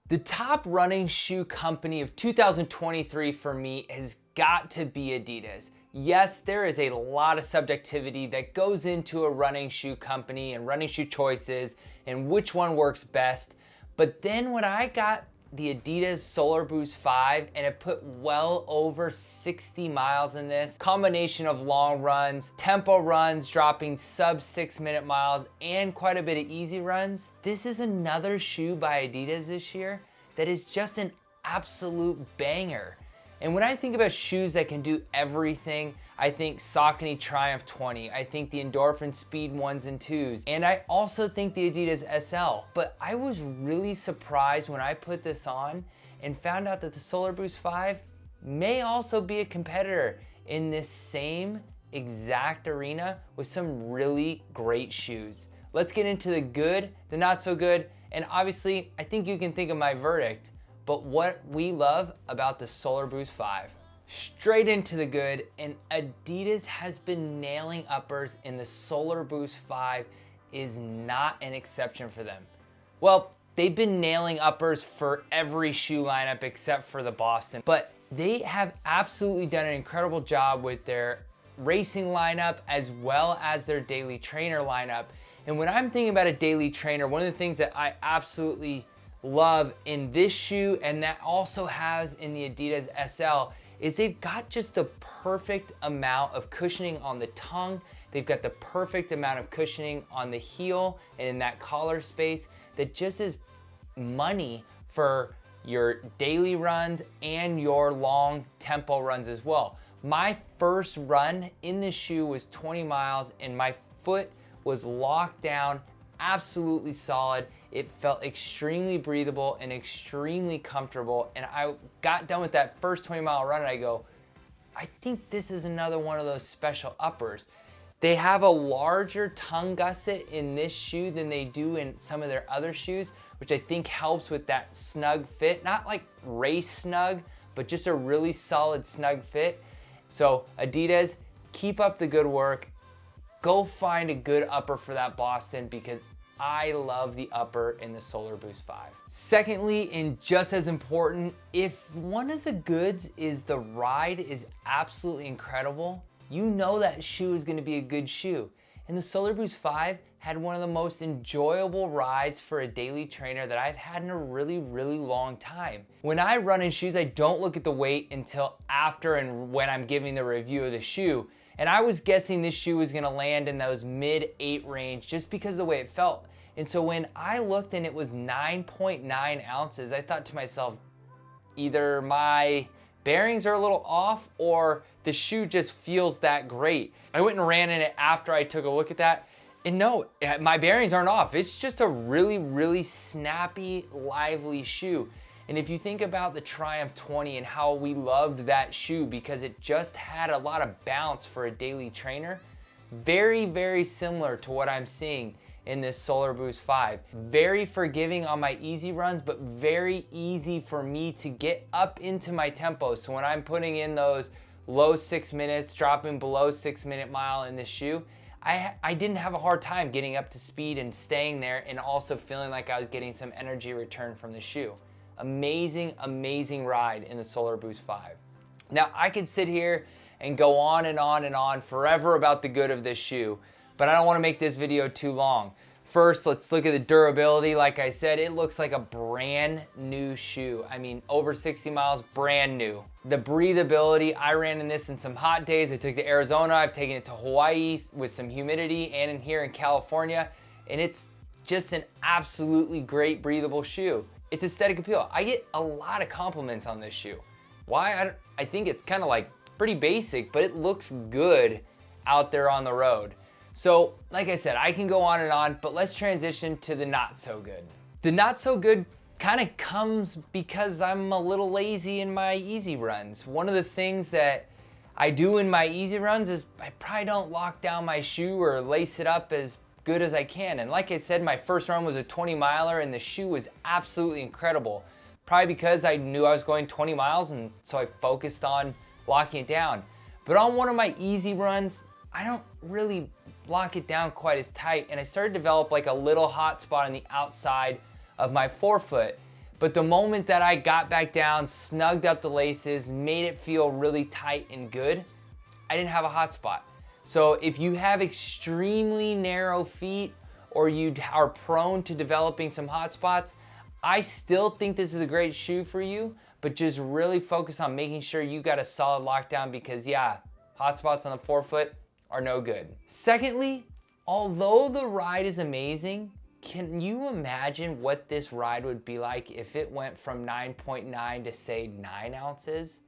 The top running shoe company of 2023 for me has got to be Adidas. Yes, there is a lot of subjectivity that goes into a running shoe company and running shoe choices and which one works best. But then when I got the Adidas Solarboost 5 and it put well over 60 miles in this, combination of long runs, tempo runs, dropping sub 6-minute miles, and quite a bit of easy runs, this is another shoe by Adidas this year that is just an absolute banger. And when I think about shoes that can do everything, I think Saucony Triumph 20, I think the Endorphin Speed 1s and 2s, and I also think the Adidas SL. But I was really surprised when I put this on and found out that the Solarboost 5 may also be a competitor in this same exact arena with some really great shoes. Let's get into the good, the not so good, and obviously I think you can think of my verdict, but what we love about the Solarboost 5. Straight into the good, and Adidas has been nailing uppers, and the Solarboost 5 is not an exception for them. Well, they've been nailing uppers for every shoe lineup except for the Boston, but they have absolutely done an incredible job with their racing lineup as well as their daily trainer lineup. And when I'm thinking about a daily trainer, one of the things that I absolutely love in this shoe, and that also has in the Adidas SL, is they've got just the perfect amount of cushioning on the tongue. They've got the perfect amount of cushioning on the heel and in that collar space that just is money for your daily runs and your long tempo runs as well. My first run in this shoe was 20 miles and my foot was locked down, absolutely solid. It felt extremely breathable and extremely comfortable. And I got done with that first 20-mile run and I go, I think this is another one of those special uppers. They have a larger tongue gusset in this shoe than they do in some of their other shoes, which I think helps with that snug fit. Not like race snug, but just a really solid snug fit. So Adidas, keep up the good work. Go find a good upper for that Boston because I love the upper in the Solarboost 5. Secondly, and just as important, if one of the goods is the ride is absolutely incredible, you know that shoe is gonna be a good shoe. And the Solarboost 5 had one of the most enjoyable rides for a daily trainer that I've had in a really, really long time. When I run in shoes, I don't look at the weight until after and when I'm giving the review of the shoe. And I was guessing this shoe was gonna land in those mid-8 range just because of the way it felt. And so when I looked and it was 9.9 ounces, I thought to myself, either my bearings are a little off or the shoe just feels that great. I went and ran in it after I took a look at that. And no, my bearings aren't off. It's just a really, really snappy, lively shoe. And if you think about the Triumph 20 and how we loved that shoe because it just had a lot of bounce for a daily trainer, very, very similar to what I'm seeing in this Solarboost 5. Very forgiving on my easy runs, but very easy for me to get up into my tempo. So when I'm putting in those low 6 minutes, dropping below 6-minute mile in this shoe, I didn't have a hard time getting up to speed and staying there and also feeling like I was getting some energy return from the shoe. Amazing, amazing ride in the Solarboost 5. Now I could sit here and go on and on and on forever about the good of this shoe, but I don't wanna make this video too long. First, let's look at the durability. Like I said, it looks like a brand new shoe. I mean, over 60 miles, brand new. The breathability, I ran in this in some hot days. I took it to Arizona, I've taken it to Hawaii with some humidity and in here in California, and it's just an absolutely great breathable shoe. It's aesthetic appeal. I get a lot of compliments on this shoe. Why? I think it's kind of like pretty basic, but it looks good out there on the road. So, like I said, I can go on and on, but let's transition to the not so good. The not so good kind of comes because I'm a little lazy in my easy runs. One of the things that I do in my easy runs is I probably don't lock down my shoe or lace it up as good as I can. And like I said, my first run was a 20 miler and the shoe was absolutely incredible. Probably because I knew I was going 20 miles and so I focused on locking it down. But on one of my easy runs, I don't really lock it down quite as tight and I started to develop like a little hot spot on the outside of my forefoot. But the moment that I got back down, snugged up the laces, made it feel really tight and good, I didn't have a hot spot. So if you have extremely narrow feet or you are prone to developing some hot spots, I still think this is a great shoe for you, but just really focus on making sure you got a solid lockdown because yeah, hot spots on the forefoot are no good. Secondly, although the ride is amazing, can you imagine what this ride would be like if it went from 9.9 to say 9 ounces?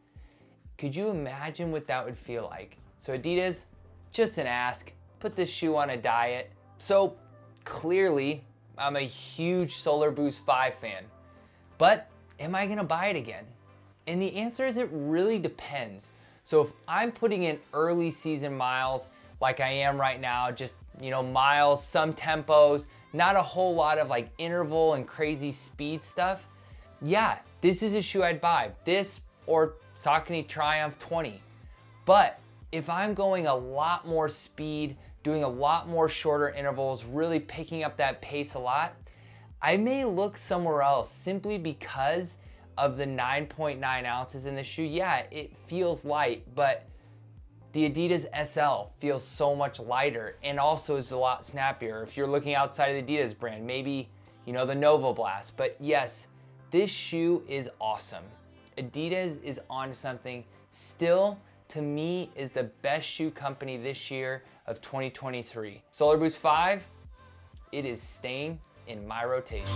Could you imagine what that would feel like? So Adidas, just an ask, put this shoe on a diet. So clearly, I'm a huge Solarboost 5 fan, but am I gonna buy it again? And the answer is it really depends. So if I'm putting in early season miles like I am right now, just miles, some tempos, not a whole lot of like interval and crazy speed stuff, yeah, this is a shoe I'd buy. This or Saucony Triumph 20. But if I'm going a lot more speed, doing a lot more shorter intervals, really picking up that pace a lot, I may look somewhere else simply because of the 9.9 ounces in the shoe. Yeah, it feels light, but the Adidas SL feels so much lighter and also is a lot snappier. If you're looking outside of the Adidas brand, maybe, the Novablast. But yes, this shoe is awesome. Adidas is on something. Still, to me, is the best shoe company this year of 2023. Solarboost 5, it is staying in my rotation.